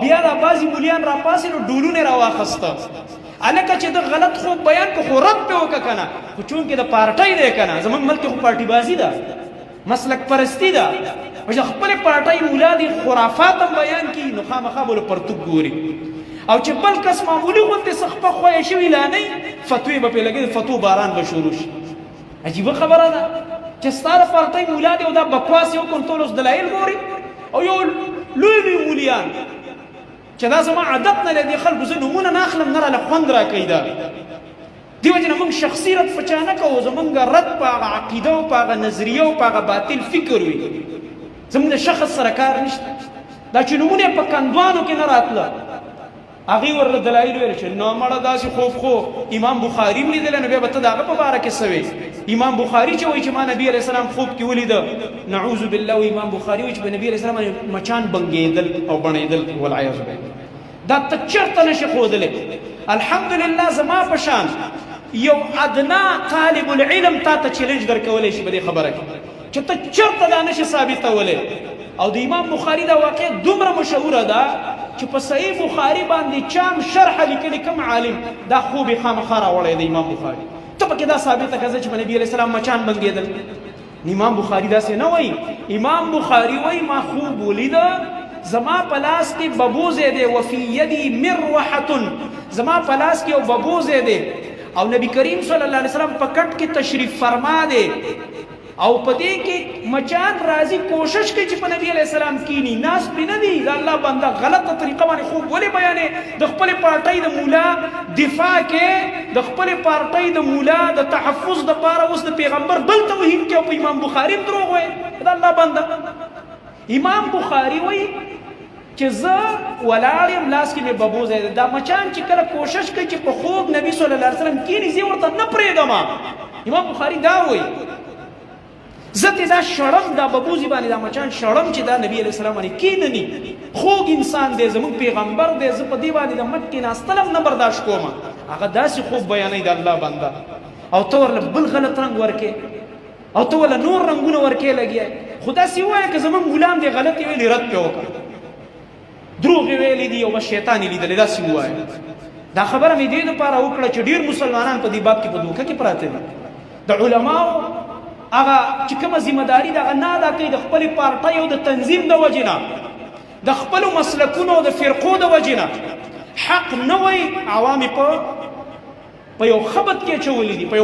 بیا را بعضې مولیان را پاسې نو ډولونه یې راواخسته هلکه چې د غلط خوب بیان که خو رد پې وکړه که نه خو چونکې د پارټۍ دی که نه زموږ ملک کې خو پارټي بازي ده مسلک پرستی ده چې خپلې پارټۍ مولا دي خرافات هم بیان کړي نو خامخا به له پرتوګ ګوري او چې بل کس معمولي غوندې څه خپه خویه شوي لانۍ فتوې به پرې لګېږي فتو باران به شروع شي عجیبه خبره ده چې ستا د پارټۍ مولا دی او دا بکواس یو کن ټول اوس دلایل ګوري او یو لوی لوی مولیان چې دا زما عادت نه لري خلکو زه نومونه نه اخلم نه راله خوند راکوي دا دې وجې نه موږ شخصي رد په چا نه کوو زمونږ رد په هغه عقیده او په هغه نظریه او په هغه باطل فکر وي زموږ د شخص سره کار نشته دا چې نومونه یې په کندوانو کې نه راتله هغې ورله دلایل ویل چې نه مړه داسې خوب خو امام بخاري هم لیدلی نو بیا به ته د هغه په باره کې څه وایي امام بخاري چې وایي چې ما نبي علیه السلام خوب کې ولیده نعوذ بالله و امام بخاري وایي چې په نبي علیه السلام باندې مچان بنګېدل او بڼېدل والعیاذ بالله دا ته چېرته نشي ښودلی الحمدلله زما په شان یو ادنا طالب العلم تا ته چیلنج درکولی شي په دې خبره کې چې ته چېرته دا نشي ثابتولی او د امام بخاري دا واقع دومره مشهوره ده چې په صحیح بخاري باندې چام شرح لیکلی کوم عالم دا خوب یې خامخا راوړی د امام بخاري ته پکې دا ثابته کړه چې په نبي علیه السلام مچان بنګېدل امام بخاري داسې نه وایي امام بخاري وایي ما خوب ولیده زما په لاس کې ببوزی دی وفي یدي مروحة زما په لاس کې یو ببوزی دی او نبی کریم صلی الله علیه وسلم په کټ کې تشریف فرما دی او په دې کې مچان راځي کوشش کوي چې په نبی علیه السلام کینی ناس پرې نه دي د الله بنده غلطه طریقه باندې خوب ولې بیانې د خپلې پارټۍ د مولا دفاع کې د خپلې پارټۍ د مولا د تحفظ دپاره اوس د پیغمبر بل توهین کې او په امام بخاري هم دروغ وایي د الله بنده امام بخاري وایي چې زه ولاړ یم لاس کې مې ببوزی دی دا مچان چې کله کوشش کوي چې په خوب نبي صلی الله علیه وسلم کینی زه ورته نه پرېږدم امام بخاري دا وایي زه ترې دا شړم دا ببوزي باندې دا مچان شړم چې دا نبي علیه السلام باندې کینني خوږ انسان دی زموږ پیغمبر دی زه په دې باندې د مټ کېناستل هم نه برداشت کوم هغه داسې خوب بیانوي د الله بنده او ته ورله بل غلط رنګ ورکې او ته ورله نور رنګونه ورکې لګیا خو داسې ووایه که زموږ غلام دی غلطې ویلې رد پې وکړه دروغ یې ویلې دي او بس شیطان یې لیدلی داسې ووایه دا خبره مې دې دپاره وکړه چې ډېر مسلمانان په دې باب کې په دوکه کې پراته دي د علماو هغه چې کومه ذمهداري د هغه نه ادا کوي د خپلې پارټۍ او د تنظیم د وجې نه د خپلو مسلکونو او د فرقو د وجې نه حق نه وایي عوام یې په یو خبط کې اچولي دي په یو